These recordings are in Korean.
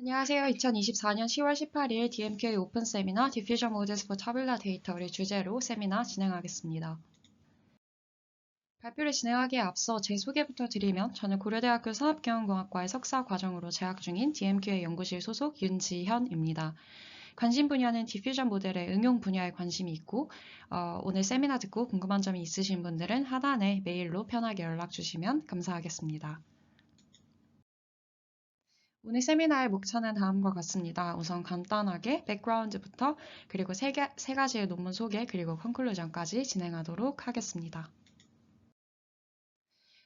안녕하세요. 2024년 10월 18일 DMQA 오픈 세미나 Diffusion Models for Tabular Data를 주제로 세미나 진행하겠습니다. 발표를 진행하기에 앞서 제 소개부터 드리면 저는 고려대학교 산업경영공학과의 석사 과정으로 재학 중인 DMQA 연구실 소속 윤지현입니다. 관심 분야는 디퓨전 모델의 응용 분야에 관심이 있고 오늘 세미나 듣고 궁금한 점이 있으신 분들은 하단에 메일로 편하게 연락 주시면 감사하겠습니다. 오늘 세미나의 목차는 다음과 같습니다. 우선 간단하게 백그라운드부터 그리고 세 가지의 논문 소개 그리고 컨클루전까지 진행하도록 하겠습니다.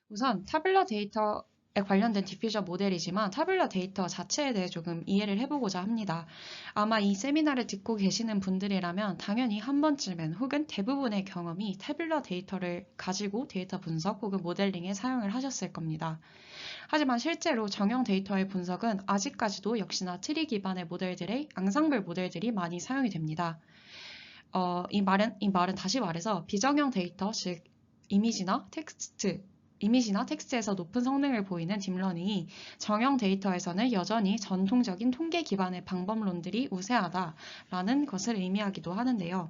우선 타블러 데이터에 관련된 디퓨전 모델이지만 타블러 데이터 자체에 대해 조금 이해를 해보고자 합니다. 아마 이 세미나를 듣고 계시는 분들이라면 당연히 한 번쯤은 혹은 대부분의 경험이 타블러 데이터를 가지고 데이터 분석 혹은 모델링에 사용을 하셨을 겁니다. 하지만 실제로 정형 데이터의 분석은 아직까지도 역시나 트리 기반의 모델들의 앙상블 모델들이 많이 사용이 됩니다. 이 말은 다시 말해서 비정형 데이터, 즉 이미지나 텍스트에서 높은 성능을 보이는 딥러닝이 정형 데이터에서는 여전히 전통적인 통계 기반의 방법론들이 우세하다라는 것을 의미하기도 하는데요.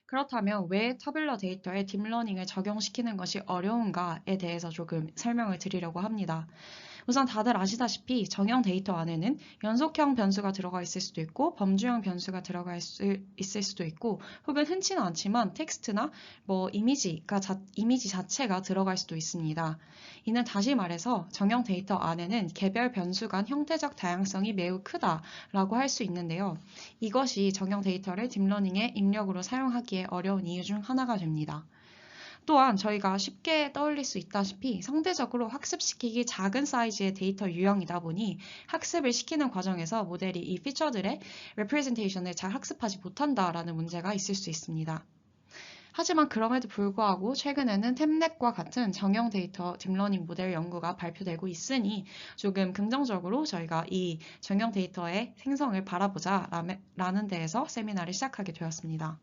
그렇다면 왜 타블러 데이터에 딥러닝을 적용시키는 것이 어려운가에 대해서 조금 설명을 드리려고 합니다. 우선 다들 아시다시피 정형 데이터 안에는 연속형 변수가 들어가 있을 수도 있고 범주형 변수가 들어가 있을 수도 있고 혹은 흔치는 않지만 텍스트나 이미지 자체가 들어갈 수도 있습니다. 이는 다시 말해서 정형 데이터 안에는 개별 변수 간 형태적 다양성이 매우 크다라고 할 수 있는데요. 이것이 정형 데이터를 딥러닝의 입력으로 사용하기에 어려운 이유 중 하나가 됩니다. 또한 저희가 쉽게 떠올릴 수 있다시피 상대적으로 학습시키기 작은 사이즈의 데이터 유형이다 보니 학습을 시키는 과정에서 모델이 이 피처들의 representation을 잘 학습하지 못한다라는 문제가 있을 수 있습니다. 하지만 그럼에도 불구하고 최근에는 템넷과 같은 정형 데이터 딥러닝 모델 연구가 발표되고 있으니 조금 긍정적으로 저희가 이 정형 데이터의 생성을 바라보자라는 데에서 세미나를 시작하게 되었습니다.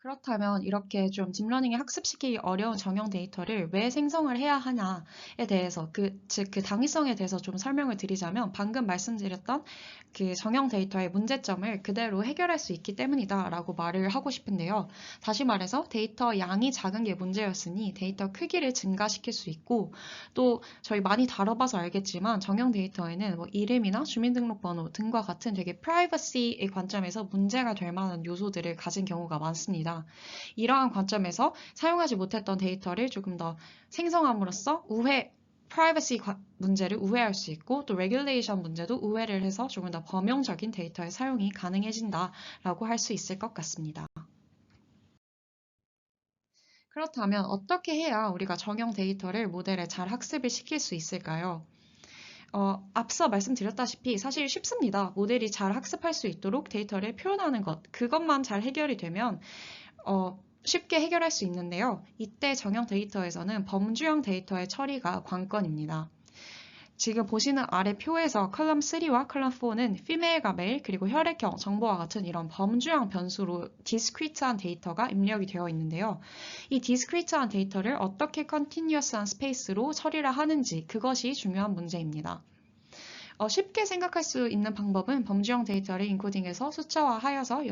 그렇다면 이렇게 좀 딥러닝에 학습시키기 어려운 정형 데이터를 왜 생성을 해야 하냐에 대해서 즉 그 당위성에 대해서 좀 설명을 드리자면 방금 말씀드렸던 그 정형 데이터의 문제점을 그대로 해결할 수 있기 때문이다라고 말을 하고 싶은데요. 다시 말해서 데이터 양이 작은 게 문제였으니 데이터 크기를 증가시킬 수 있고 또 저희 많이 다뤄봐서 알겠지만 정형 데이터에는 이름이나 주민등록번호 등과 같은 되게 프라이버시의 관점에서 문제가 될 만한 요소들을 가진 경우가 많습니다. 이러한 관점에서 사용하지 못했던 데이터를 조금 더 생성함으로써 프라이버시 문제를 우회할 수 있고 또 레귤레이션 문제도 우회를 해서 조금 더 범용적인 데이터의 사용이 가능해진다라고 할 수 있을 것 같습니다. 그렇다면 어떻게 해야 우리가 정형 데이터를 모델에 잘 학습을 시킬 수 있을까요? 앞서 말씀드렸다시피 사실 쉽습니다. 모델이 잘 학습할 수 있도록 데이터를 표현하는 그것만 잘 해결이 되면 쉽게 해결할 수 있는데요. 이때 정형 데이터에서는 범주형 데이터의 처리가 관건입니다. 지금 보시는 아래 표에서 컬럼 3와 컬럼 4는 female과 male 그리고 혈액형 정보와 같은 이런 범주형 변수로 디스크리트한 데이터가 입력이 되어 있는데요. 이 디스크리트한 데이터를 어떻게 컨티뉴어스한 스페이스로 처리를 하는지 그것이 중요한 문제입니다. 쉽게 생각할 수 있는 방법은 범주형 데이터를 인코딩해서 숫자화하여서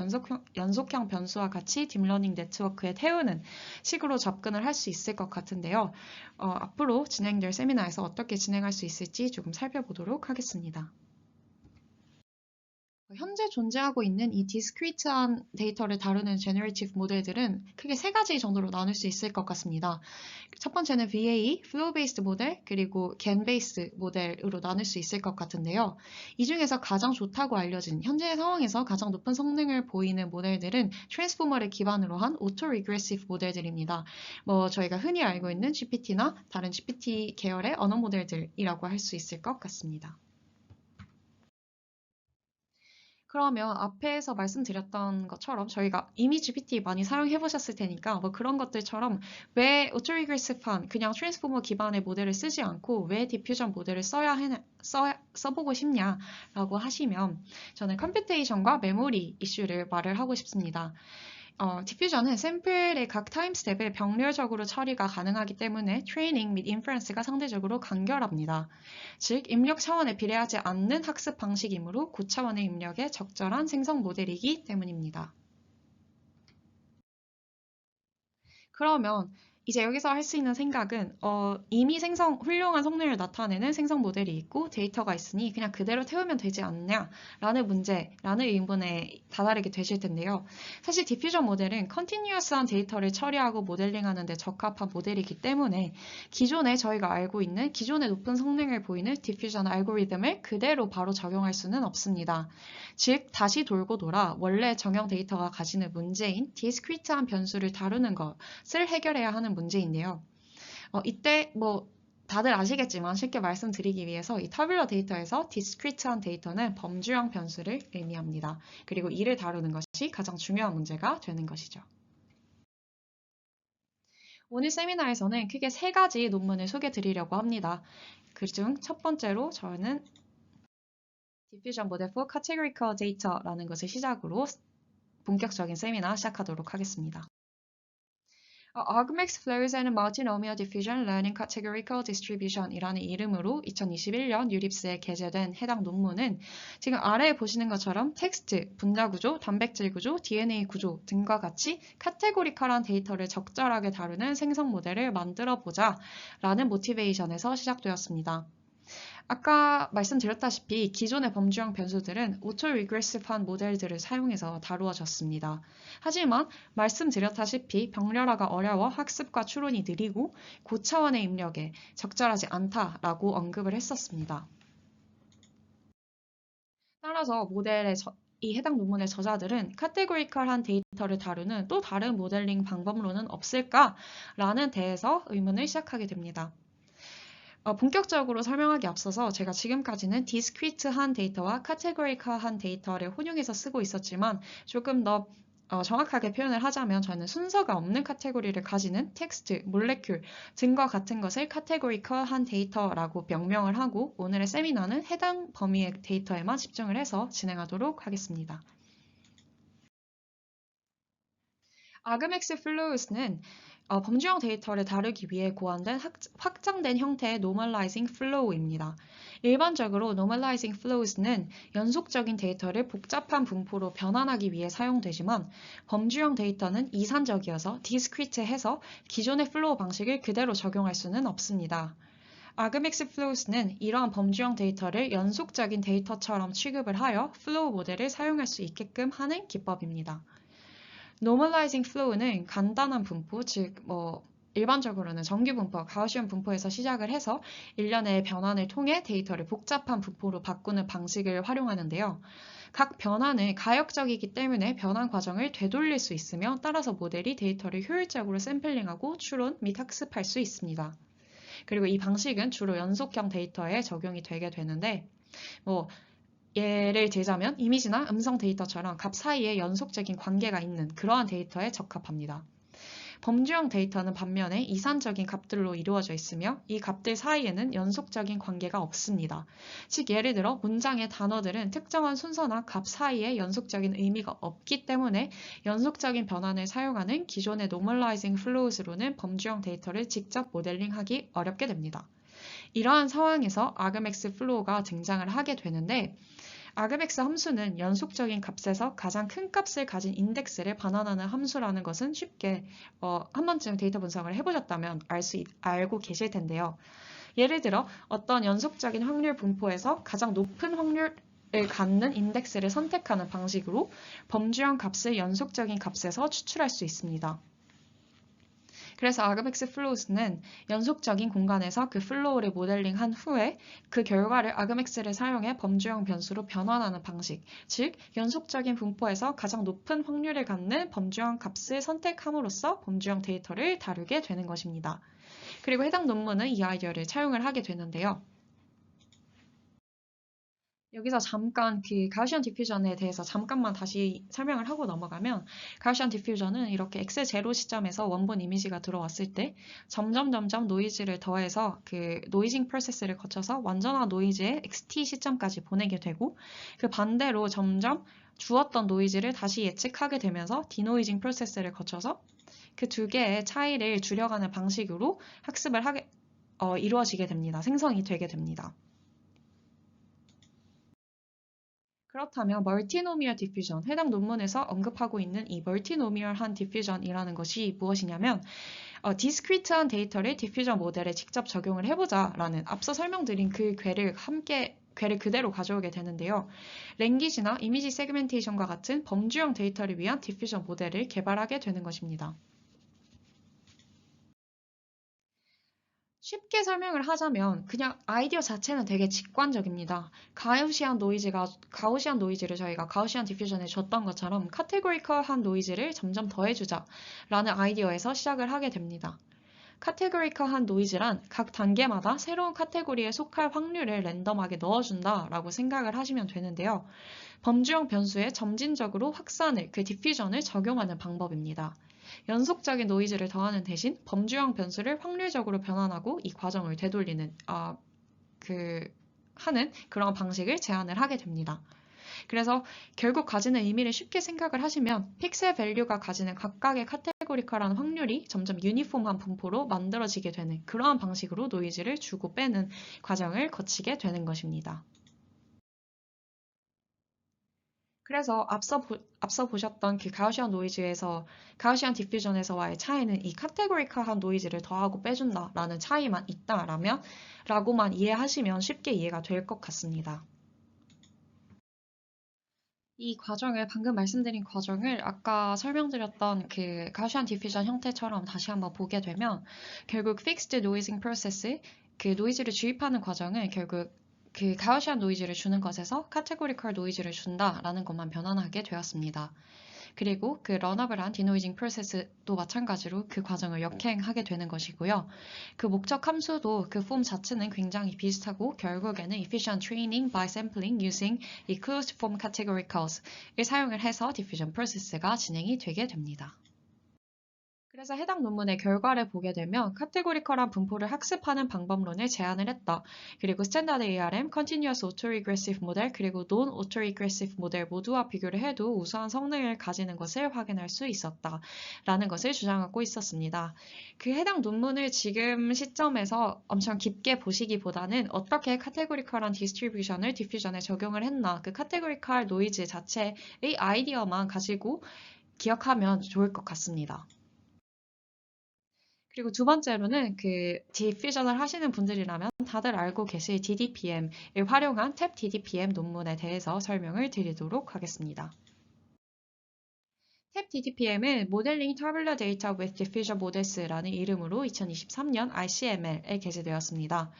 연속형 변수와 같이 딥러닝 네트워크에 태우는 식으로 접근을 할 수 있을 것 같은데요. 앞으로 진행될 세미나에서 어떻게 진행할 수 있을지 조금 살펴보도록 하겠습니다. 현재 존재하고 있는 이 디스크리트한 데이터를 다루는 제너레이티브 모델들은 크게 세 가지 정도로 나눌 수 있을 것 같습니다. 첫 번째는 VAE, Flow Based 모델, 그리고 Gen Based 모델으로 나눌 수 있을 것 같은데요. 이 중에서 가장 좋다고 알려진 현재 상황에서 가장 높은 성능을 보이는 모델들은 트랜스포머를 기반으로 한 오토 리그레시브 모델들입니다. 저희가 흔히 알고 있는 GPT나 다른 GPT 계열의 언어 모델들이라고 할 수 있을 것 같습니다. 그러면 앞에서 말씀드렸던 것처럼 저희가 이미 GPT 많이 사용해 보셨을 테니까 그런 것들처럼 왜 오토리그레시브한 그냥 트랜스포머 기반의 모델을 쓰지 않고 왜 디퓨전 모델을 써보고 싶냐라고 하시면 저는 컴퓨테이션과 메모리 이슈를 말을 하고 싶습니다. 디퓨전은 샘플의 각 타임 스텝을 병렬적으로 처리가 가능하기 때문에 트레이닝 및 인퍼런스가 상대적으로 간결합니다. 즉, 입력 차원에 비례하지 않는 학습 방식이므로 고차원의 입력에 적절한 생성 모델이기 때문입니다. 그러면 이제 여기서 할 수 있는 생각은 이미 훌륭한 성능을 나타내는 생성 모델이 있고 데이터가 있으니 그냥 그대로 태우면 되지 않냐라는 문제라는 의문에 다다르게 되실 텐데요. 사실 디퓨전 모델은 컨티뉴어스한 데이터를 처리하고 모델링하는 데 적합한 모델이기 때문에 기존에 저희가 알고 있는 기존의 높은 성능을 보이는 디퓨전 알고리즘을 그대로 바로 적용할 수는 없습니다. 즉, 다시 돌고 돌아 원래 정형 데이터가 가지는 문제인 디스크리트한 변수를 다루는 것을 해결해야 하는 문제인데요. 이때 다들 아시겠지만 쉽게 말씀드리기 위해서 이 타뷸러 데이터에서 디스크리트한 데이터는 범주형 변수를 의미합니다. 그리고 이를 다루는 것이 가장 중요한 문제가 되는 것이죠. 오늘 세미나에서는 크게 세 가지 논문을 소개해 드리려고 합니다. 그중 첫 번째로 저는 Diffusion Model for Categorical Data라는 것을 시작으로 본격적인 세미나 시작하도록 하겠습니다. argmax flows and multinomial diffusion learning categorical distribution 이라는 이름으로 2021년 유립스에 게재된 해당 논문은 지금 아래에 보시는 것처럼 텍스트, 분자 구조, 단백질 구조, DNA 구조 등과 같이 카테고리컬한 데이터를 적절하게 다루는 생성 모델을 만들어 보자 라는 모티베이션에서 시작되었습니다. 아까 말씀드렸다시피 기존의 범주형 변수들은 오토-리그레시브한 모델들을 사용해서 다루어졌습니다. 하지만 말씀드렸다시피 병렬화가 어려워 학습과 추론이 느리고 고차원의 입력에 적절하지 않다라고 언급을 했었습니다. 따라서 이 해당 논문의 저자들은 카테고리컬한 데이터를 다루는 또 다른 모델링 방법론은 없을까라는 데에서 의문을 시작하게 됩니다. 본격적으로 설명하기 앞서서 제가 지금까지는 디스크리트한 데이터와 카테고리컬한 데이터를 혼용해서 쓰고 있었지만 조금 더 정확하게 표현을 하자면 저는 순서가 없는 카테고리를 가지는 텍스트, 몰레큘 등과 같은 것을 카테고리컬한 데이터라고 명명을 하고 오늘의 세미나는 해당 범위의 데이터에만 집중을 해서 진행하도록 하겠습니다. argmax flows는 범주형 데이터를 다루기 위해 고안된 확장된 형태의 normalizing flow입니다. 일반적으로 normalizing flows는 연속적인 데이터를 복잡한 분포로 변환하기 위해 사용되지만 범주형 데이터는 이산적이어서 discrete해서 기존의 플로우 방식을 그대로 적용할 수는 없습니다. argmax flows는 이러한 범주형 데이터를 연속적인 데이터처럼 취급을 하여 플로우 모델을 사용할 수 있게끔 하는 기법입니다. Normalizing flow는 간단한 분포, 즉 일반적으로는 정규 분포, 가우시언 분포에서 시작을 해서 일련의 변환을 통해 데이터를 복잡한 분포로 바꾸는 방식을 활용하는데요. 각 변환은 가역적이기 때문에 변환 과정을 되돌릴 수 있으며 따라서 모델이 데이터를 효율적으로 샘플링하고 추론 및 학습할 수 있습니다. 그리고 이 방식은 주로 연속형 데이터에 적용이 되게 되는데 예를 들자면 이미지나 음성 데이터처럼 값 사이에 연속적인 관계가 있는 그러한 데이터에 적합합니다. 범주형 데이터는 반면에 이산적인 값들로 이루어져 있으며 이 값들 사이에는 연속적인 관계가 없습니다. 즉 예를 들어 문장의 단어들은 특정한 순서나 값 사이에 연속적인 의미가 없기 때문에 연속적인 변환을 사용하는 기존의 normalizing flows로는 범주형 데이터를 직접 모델링하기 어렵게 됩니다. 이러한 상황에서 argmax flow가 등장을 하게 되는데 argmax 함수는 연속적인 값에서 가장 큰 값을 가진 인덱스를 반환하는 함수라는 것은 쉽게 한 번쯤 데이터 분석을 해보셨다면 알고 계실 텐데요. 예를 들어 어떤 연속적인 확률 분포에서 가장 높은 확률을 갖는 인덱스를 선택하는 방식으로 범주형 값을 연속적인 값에서 추출할 수 있습니다. 그래서 argmax flows는 연속적인 공간에서 그 플로우를 모델링한 후에 그 결과를 argmax를 사용해 범주형 변수로 변환하는 방식, 즉 연속적인 분포에서 가장 높은 확률을 갖는 범주형 값을 선택함으로써 범주형 데이터를 다루게 되는 것입니다. 그리고 해당 논문은 이 아이디어를 차용을 하게 되는데요. 여기서 잠깐 그 가우시안 디퓨전에 대해서 잠깐만 다시 설명을 하고 넘어가면 가우시안 디퓨전은 이렇게 x0 시점에서 원본 이미지가 들어왔을 때 점점 노이즈를 더해서 그 노이징 프로세스를 거쳐서 완전한 노이즈의 xt 시점까지 보내게 되고 그 반대로 점점 주었던 노이즈를 다시 예측하게 되면서 디노이징 프로세스를 거쳐서 그 두 개의 차이를 줄여가는 방식으로 학습을 이루어지게 됩니다. 생성이 되게 됩니다. 그렇다면 멀티노미얼 디퓨전, 해당 논문에서 언급하고 있는 이 멀티노미얼한 디퓨전이라는 것이 무엇이냐면 디스크리트한 데이터를 디퓨전 모델에 직접 적용을 해보자라는 앞서 설명드린 그 괴를 그대로 가져오게 되는데요. 랭귀지나 이미지 세그멘테이션과 같은 범주형 데이터를 위한 디퓨전 모델을 개발하게 되는 것입니다. 쉽게 설명을 하자면 그냥 아이디어 자체는 되게 직관적입니다. 가우시안 노이즈를 저희가 가우시안 디퓨전에 줬던 것처럼 카테고리컬한 노이즈를 점점 더해주자라는 아이디어에서 시작을 하게 됩니다. 카테고리컬한 노이즈란 각 단계마다 새로운 카테고리에 속할 확률을 랜덤하게 넣어준다라고 생각을 하시면 되는데요. 범주형 변수에 점진적으로 확산을, 그 디퓨전을 적용하는 방법입니다. 연속적인 노이즈를 더하는 대신 범주형 변수를 확률적으로 변환하고 이 과정을 되돌리는 하는 그런 방식을 제안을 하게 됩니다. 그래서 결국 가지는 의미를 쉽게 생각을 하시면 픽셀 밸류가 가지는 각각의 카테고리컬한 확률이 점점 유니폼한 분포로 만들어지게 되는 그러한 방식으로 노이즈를 주고 빼는 과정을 거치게 되는 것입니다. 그래서 앞서 보셨던 그 가우시안 디퓨전에서와의 차이는 이 카테고리컬한 노이즈를 더하고 빼준다라는 차이만 라고만 이해하시면 쉽게 이해가 될 것 같습니다. 이 과정을, 방금 말씀드린 과정을 아까 설명드렸던 그 가우시안 디퓨전 형태처럼 다시 한번 보게 되면 결국 fixed noising process, 그 노이즈를 주입하는 과정을 결국 그 가우시안 노이즈를 주는 것에서 카테고리컬 노이즈를 준다라는 것만 변환하게 되었습니다. 그리고 그 런업을 한 디노이징 프로세스도 마찬가지로 그 과정을 역행하게 되는 것이고요. 그 목적 함수도 그 폼 자체는 굉장히 비슷하고 결국에는 efficient training by sampling using 이 closed form categoricals을 사용을 해서 디퓨전 프로세스가 진행이 되게 됩니다. 그래서 해당 논문의 결과를 보게 되면 카테고리컬한 분포를 학습하는 방법론을 제안을 했다. 그리고 스탠다드 ARM, Continuous Autoregressive 모델, 그리고 Non-Autoregressive 모델 모두와 비교를 해도 우수한 성능을 가지는 것을 확인할 수 있었다. 라는 것을 주장하고 있었습니다. 그 해당 논문을 지금 시점에서 엄청 깊게 보시기보다는 어떻게 카테고리컬한 디스트리뷰션을 디퓨전에 적용을 했나, 그 카테고리컬 노이즈 자체의 아이디어만 가지고 기억하면 좋을 것 같습니다. 그리고 두 번째로는 그 디퓨전을 하시는 분들이라면 다들 알고 계실 DDPM을 활용한 탭 DDPM 논문에 대해서 설명을 드리도록 하겠습니다. 탭 DDPM은 Modeling Tabular Data with Diffusion Models라는 이름으로 2023년 ICML에 게재되었습니다.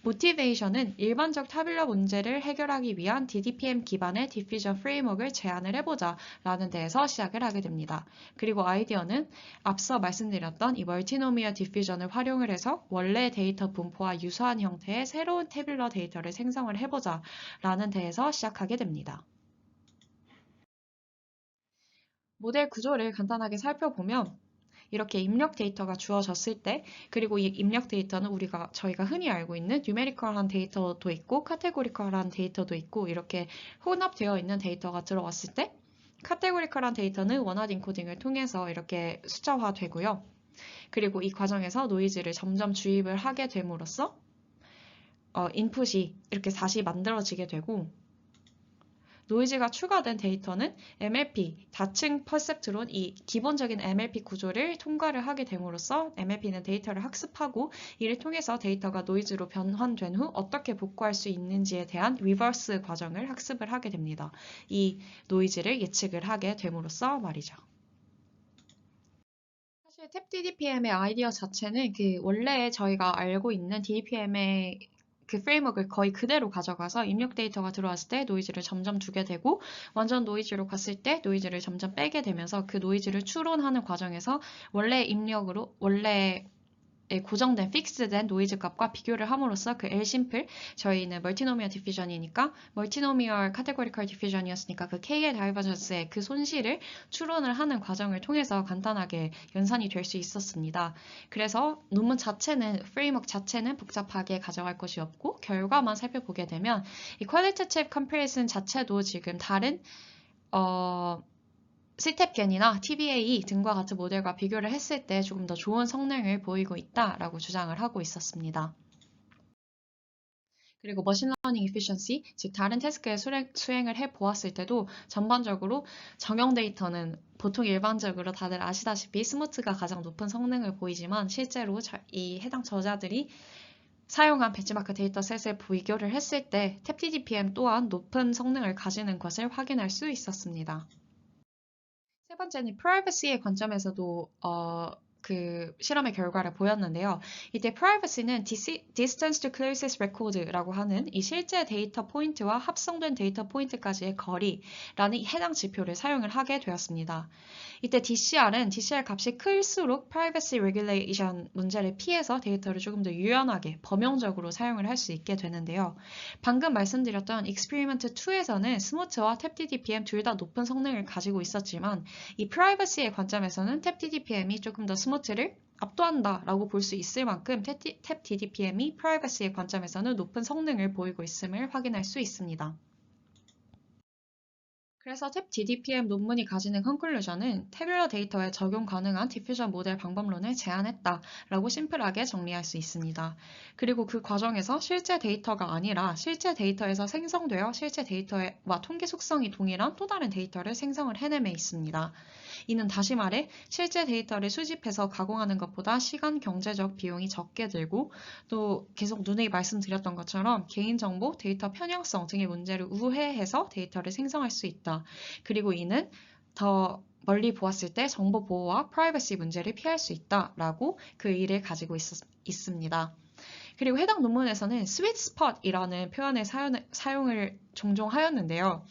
모티베이션은 일반적 타뷸러 문제를 해결하기 위한 DDPM 기반의 디퓨전 프레임워크를 제안을 해보자 라는 데에서 시작을 하게 됩니다. 그리고 아이디어는 앞서 말씀드렸던 이 멀티노미얼 디퓨전을 활용을 해서 원래 데이터 분포와 유사한 형태의 새로운 타뷸러 데이터를 생성을 해보자 라는 데에서 시작하게 됩니다. 모델 구조를 간단하게 살펴보면 이렇게 입력 데이터가 주어졌을 때, 그리고 이 입력 데이터는 저희가 흔히 알고 있는 뉴메리컬한 데이터도 있고 카테고리컬한 데이터도 있고 이렇게 혼합되어 있는 데이터가 들어왔을 때 카테고리컬한 데이터는 원활 인코딩을 통해서 이렇게 숫자화되고요. 그리고 이 과정에서 노이즈를 점점 주입을 하게 됨으로써 인풋이 이렇게 다시 만들어지게 되고 노이즈가 추가된 데이터는 MLP, 다층 퍼셉트론, 이 기본적인 MLP 구조를 통과를 하게 됨으로써 MLP는 데이터를 학습하고 이를 통해서 데이터가 노이즈로 변환된 후 어떻게 복구할 수 있는지에 대한 리버스 과정을 학습을 하게 됩니다. 이 노이즈를 예측을 하게 됨으로써 말이죠. 사실 탭 DDPM의 아이디어 자체는 그 원래 저희가 알고 있는 DDPM의 그 프레임워크를 거의 그대로 가져가서 입력 데이터가 들어왔을 때 노이즈를 점점 주게 되고 완전 노이즈로 갔을 때 노이즈를 점점 빼게 되면서 그 노이즈를 추론하는 과정에서 원래 고정된 픽스된 노이즈 값과 비교를 함으로써 그 L 심플, 저희는 멀티노미얼 디퓨전이니까 멀티노미얼 카테고리컬 디퓨전이었으니까 그 K의 다이버전스의 그 손실을 추론을 하는 과정을 통해서 간단하게 연산이 될 수 있었습니다. 그래서 논문 자체는 프레임워크 자체는 복잡하게 가져갈 것이 없고 결과만 살펴보게 되면 이 qualitative comparison 자체도 지금 다른 스텝겐이나 TBA 등과 같은 모델과 비교를 했을 때 조금 더 좋은 성능을 보이고 있다라고 주장을 하고 있었습니다. 그리고 머신러닝 에피션시, 즉 다른 태스크에 수행을 해보았을 때도 전반적으로 정형 데이터는 보통 일반적으로 다들 아시다시피 스무트가 가장 높은 성능을 보이지만 실제로 이 해당 저자들이 사용한 벤치마크 데이터셋을 비교를 했을 때 탭DDPM 또한 높은 성능을 가지는 것을 확인할 수 있었습니다. 세 번째는 privacy의 관점에서도 그 실험의 결과를 보였는데요. 이때 privacy는 distance to closest record라고 하는 이 실제 데이터 포인트와 합성된 데이터 포인트까지의 거리라는 해당 지표를 사용을 하게 되었습니다. 이때 DCR 값이 클수록 privacy regulation 문제를 피해서 데이터를 조금 더 유연하게 범용적으로 사용을 할 수 있게 되는데요. 방금 말씀드렸던 experiment 2에서는 스무트와 탭DDPM 둘 다 높은 성능을 가지고 있었지만 이 privacy의 관점에서는 탭DDPM이 조금 더 스무트를 압도한다라고 볼 수 있을 만큼 탭DDPM이 privacy의 관점에서는 높은 성능을 보이고 있음을 확인할 수 있습니다. 그래서 탭DDPM 논문이 가지는 컨클루전은 태블러 데이터에 적용 가능한 디퓨전 모델 방법론을 제안했다라고 심플하게 정리할 수 있습니다. 그리고 그 과정에서 실제 데이터가 아니라 실제 데이터에서 생성되어 실제 데이터와 통계 속성이 동일한 또 다른 데이터를 생성을 해내매 있습니다. 이는 다시 말해 실제 데이터를 수집해서 가공하는 것보다 시간 경제적 비용이 적게 들고 또 계속 누누이 말씀드렸던 것처럼 개인정보, 데이터 편향성 등의 문제를 우회해서 데이터를 생성할 수 있다. 그리고 이는 더 멀리 보았을 때 정보 보호와 프라이버시 문제를 피할 수 있다라고 그 의의를 가지고 있습니다. 그리고 해당 논문에서는 sweet spot이라는 표현을 사용을 종종 하였는데요.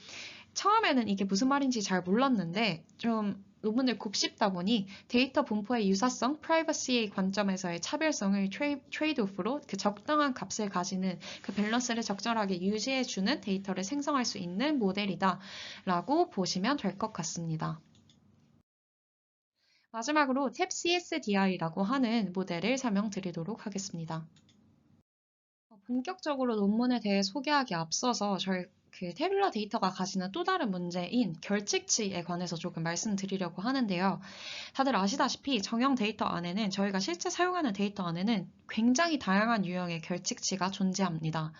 처음에는 이게 무슨 말인지 잘 몰랐는데 좀 논문을 곱씹다 보니 데이터 분포의 유사성, 프라이버시의 관점에서의 차별성을 트레이드오프로 그 적당한 값을 가지는 그 밸런스를 적절하게 유지해주는 데이터를 생성할 수 있는 모델이다 라고 보시면 될 것 같습니다. 마지막으로 탭CSDI라고 하는 모델을 설명드리도록 하겠습니다. 본격적으로 논문에 대해 소개하기 앞서서 저희 그 태블러 데이터가 가지는 또 다른 문제인 결칙치에 관해서 조금 말씀드리려고 하는데요. 다들 아시다시피 정형 데이터 안에는 저희가 실제 사용하는 데이터 안에는 굉장히 다양한 유형의 결칙치가 존재합니다.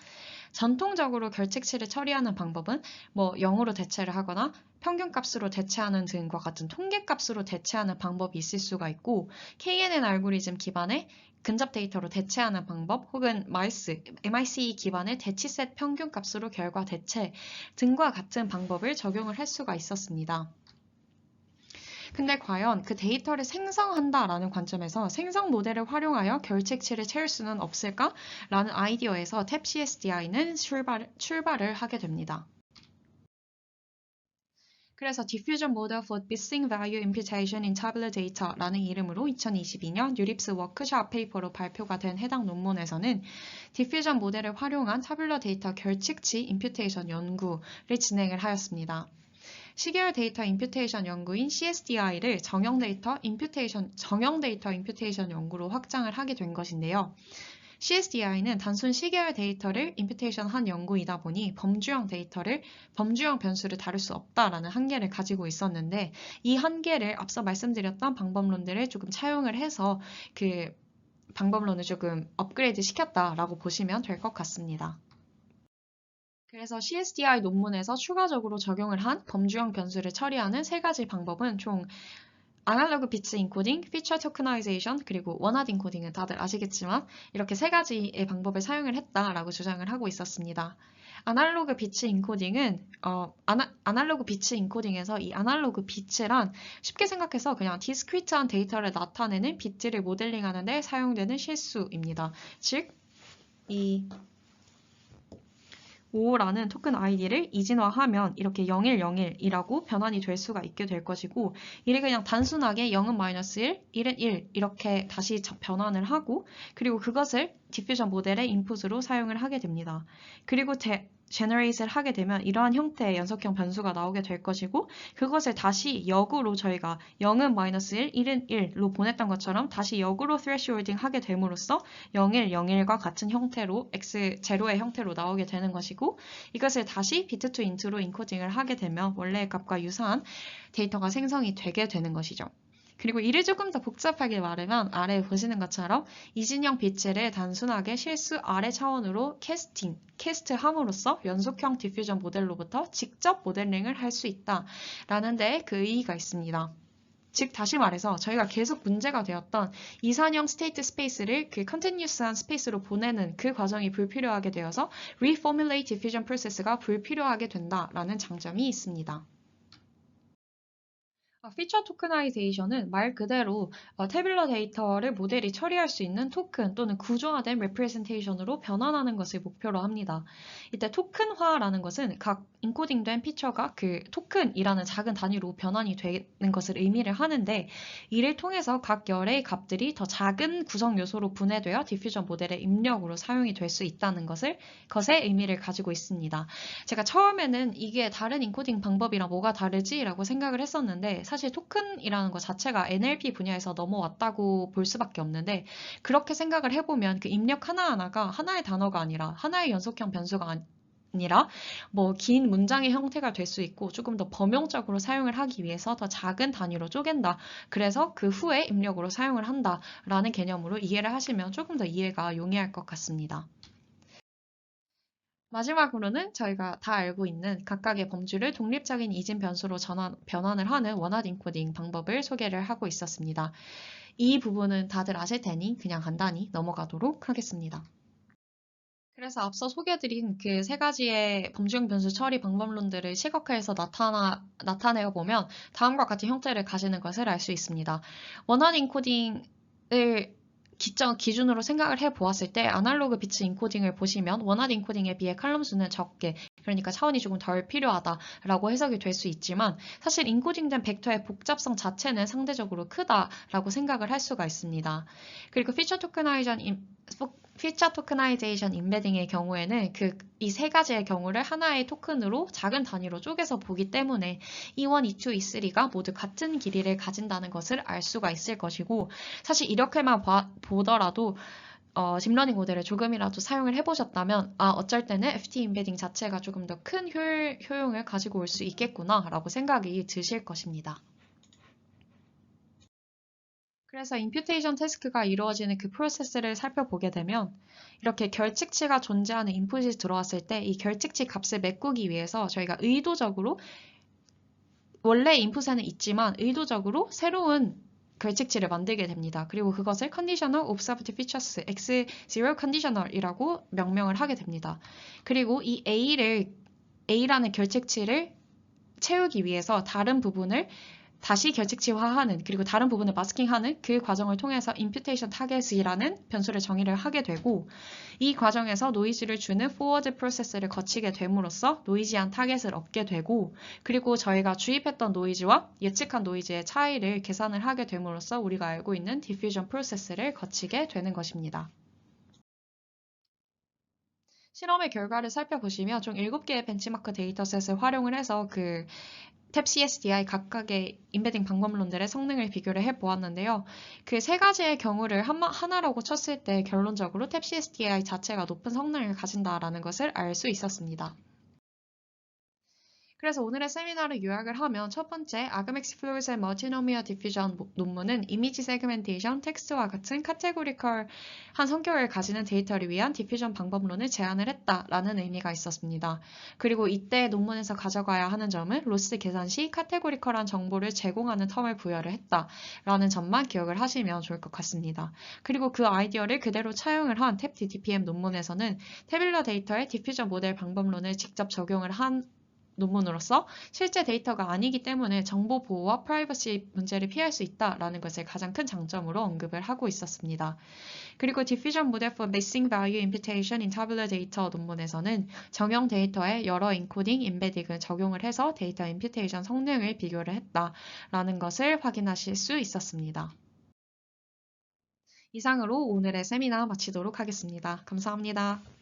전통적으로 결칙치를 처리하는 방법은 뭐 0으로 대체를 하거나 평균값으로 대체하는 등과 같은 통계값으로 대체하는 방법이 있을 수가 있고 KNN 알고리즘 기반의 근접 데이터로 대체하는 방법 혹은 MIC 기반의 대치셋 평균값으로 결과 대체 등과 같은 방법을 적용을 할 수가 있었습니다. 근데 과연 그 데이터를 생성한다라는 관점에서 생성 모델을 활용하여 결칙치를 채울 수는 없을까라는 아이디어에서 탭CSDI는 출발을 하게 됩니다. 그래서 Diffusion Model for Missing Value Imputation in Tabular Data라는 이름으로 2022년 뉴립스 워크숍 페이퍼로 발표가 된 해당 논문에서는 디퓨전 모델을 활용한 타블러 데이터 결칙치 임퓨테이션 연구를 진행을 하였습니다. 시계열 데이터 임퓨테이션 연구인 CSDI를 정형 데이터 임퓨테이션 연구로 확장을 하게 된 것인데요. CSDI는 단순 시계열 데이터를 임퓨테이션한 연구이다 보니 범주형 변수를 다룰 수 없다라는 한계를 가지고 있었는데 이 한계를 앞서 말씀드렸던 방법론들을 조금 차용을 해서 그 방법론을 조금 업그레이드 시켰다라고 보시면 될 것 같습니다. 그래서 CSDI 논문에서 추가적으로 적용을 한 범주형 변수를 처리하는 세 가지 방법은 총 아날로그 비트 인코딩, 피처 토크나이제이션, 그리고 원하드 인코딩은 다들 아시겠지만 이렇게 세 가지의 방법을 사용을 했다라고 주장을 하고 있었습니다. 아날로그 비트 인코딩은 아날로그 비트 인코딩에서 이 아날로그 비트란 쉽게 생각해서 그냥 디스크리트한 데이터를 나타내는 비트를 모델링하는 데 사용되는 실수입니다. 즉, 이 5라는 토큰 아이디를 이진화하면 이렇게 0101이라고 변환이 될 수가 있게 될 것이고, 이를 그냥 단순하게 0은 -1, 1은 1 이렇게 다시 변환을 하고, 그리고 그것을 디퓨전 모델의 인풋으로 사용을 하게 됩니다. 그리고 generate을 하게 되면 이러한 형태의 연속형 변수가 나오게 될 것이고, 그것을 다시 역으로 저희가 0은 -1, 1은 1로 보냈던 것처럼 다시 역으로 thresholding 하게 됨으로써 0101과 같은 형태로 x0의 형태로 나오게 되는 것이고, 이것을 다시 bit to int로 인코딩을 하게 되면 원래의 값과 유사한 데이터가 생성이 되게 되는 것이죠. 그리고 이를 조금 더 복잡하게 말하면 아래에 보시는 것처럼 이진형 빛을 단순하게 실수 아래 차원으로 캐스트함으로써 연속형 디퓨전 모델로부터 직접 모델링을 할 수 있다라는 데 그 의의가 있습니다. 즉 다시 말해서 저희가 계속 문제가 되었던 이산형 스테이트 스페이스를 그 컨티뉴스한 스페이스로 보내는 그 과정이 불필요하게 되어서 reformulate diffusion process가 불필요하게 된다라는 장점이 있습니다. 피처 토크나이제이션은 말 그대로 태블러 데이터를 모델이 처리할 수 있는 토큰 또는 구조화된 레프레젠테이션으로 변환하는 것을 목표로 합니다. 이때 토큰화라는 것은 각 인코딩된 피처가 그 토큰이라는 작은 단위로 변환이 되는 것을 의미를 하는데, 이를 통해서 각 열의 값들이 더 작은 구성 요소로 분해되어 디퓨전 모델의 입력으로 사용이 될 수 있다는 것의 의미를 가지고 있습니다. 제가 처음에는 이게 다른 인코딩 방법이랑 뭐가 다르지? 라고 생각을 했었는데, 사실 토큰이라는 것 자체가 NLP 분야에서 넘어왔다고 볼 수밖에 없는데, 그렇게 생각을 해보면 그 입력 하나하나가 하나의 단어가 아니라 하나의 연속형 변수가 아니라 뭐 긴 문장의 형태가 될 수 있고, 조금 더 범용적으로 사용을 하기 위해서 더 작은 단위로 쪼갠다. 그래서 그 후에 입력으로 사용을 한다라는 개념으로 이해를 하시면 조금 더 이해가 용이할 것 같습니다. 마지막으로는 저희가 다 알고 있는 각각의 범주를 독립적인 이진 변수로 변환을 하는 원활 인코딩 방법을 소개를 하고 있었습니다. 이 부분은 다들 아실 테니 그냥 간단히 넘어가도록 하겠습니다. 그래서 앞서 소개해드린 그 세 가지의 범주형 변수 처리 방법론들을 시각화해서 나타내어 보면 다음과 같은 형태를 가지는 것을 알 수 있습니다. 원활 인코딩을 기준으로 생각을 해보았을 때 아날로그 비트 인코딩을 보시면 원활 인코딩에 비해 칼럼 수는 적게, 그러니까 차원이 조금 덜 필요하다라고 해석이 될 수 있지만, 사실 인코딩된 벡터의 복잡성 자체는 상대적으로 크다라고 생각을 할 수가 있습니다. 그리고 피처 토크나이제이션 인베딩의 경우에는 이 세 가지의 경우를 하나의 토큰으로 작은 단위로 쪼개서 보기 때문에 E1, E2, E3가 모두 같은 길이를 가진다는 것을 알 수가 있을 것이고, 사실 이렇게만 보더라도 딥러닝 모델을 조금이라도 사용을 해보셨다면 어쩔 때는 FT 인베딩 자체가 조금 더 큰 효용을 가지고 올 수 있겠구나 라고 생각이 드실 것입니다. 그래서 임퓨테이션 태스크가 이루어지는 그 프로세스를 살펴보게 되면 이렇게 결칙치가 존재하는 인풋이 들어왔을 때 이 결칙치 값을 메꾸기 위해서 저희가 의도적으로 원래 인풋에는 있지만 의도적으로 새로운 결칙치를 만들게 됩니다. 그리고 그것을 Conditional Observed Features X0 Conditional이라고 명명을 하게 됩니다. 그리고 이 A라는 결칙치를 채우기 위해서 다른 부분을 다시 결칙치화하는, 그리고 다른 부분을 마스킹하는 그 과정을 통해서 imputation target이라는 변수를 정의를 하게 되고, 이 과정에서 노이즈를 주는 forward 프로세스를 거치게 됨으로써 노이지한 타겟을 얻게 되고, 그리고 저희가 주입했던 노이즈와 예측한 노이즈의 차이를 계산을 하게 됨으로써 우리가 알고 있는 diffusion 프로세스를 거치게 되는 것입니다. 실험의 결과를 살펴보시면 총 7개의 벤치마크 데이터셋을 활용을 해서 그 탭CSDI 각각의 인베딩 방법론들의 성능을 비교를 해보았는데요. 그 세 가지의 경우를 하나라고 쳤을 때 결론적으로 탭CSDI 자체가 높은 성능을 가진다라는 것을 알 수 있었습니다. 그래서 오늘의 세미나를 요약을 하면 첫 번째, 아그맥스 플로우스의 멀티노미얼 디퓨전 논문은 이미지 세그멘테이션, 텍스트와 같은 카테고리컬한 성격을 가지는 데이터를 위한 디퓨전 방법론을 제안을 했다라는 의미가 있었습니다. 그리고 이때 논문에서 가져가야 하는 점은 로스 계산 시 카테고리컬한 정보를 제공하는 텀을 부여를 했다라는 점만 기억을 하시면 좋을 것 같습니다. 그리고 그 아이디어를 그대로 차용을 한 탭 DTPM 논문에서는 태블러 데이터의 디퓨전 모델 방법론을 직접 적용을 한 논문으로서 실제 데이터가 아니기 때문에 정보 보호와 프라이버시 문제를 피할 수 있다라는 것을 가장 큰 장점으로 언급을 하고 있었습니다. 그리고 Diffusion Model for Missing Value Imputation in Tabular Data 논문에서는 정형 데이터에 여러 인코딩, 임베딩을 적용을 해서 데이터 임퓨테이션 성능을 비교를 했다라는 것을 확인하실 수 있었습니다. 이상으로 오늘의 세미나 마치도록 하겠습니다. 감사합니다.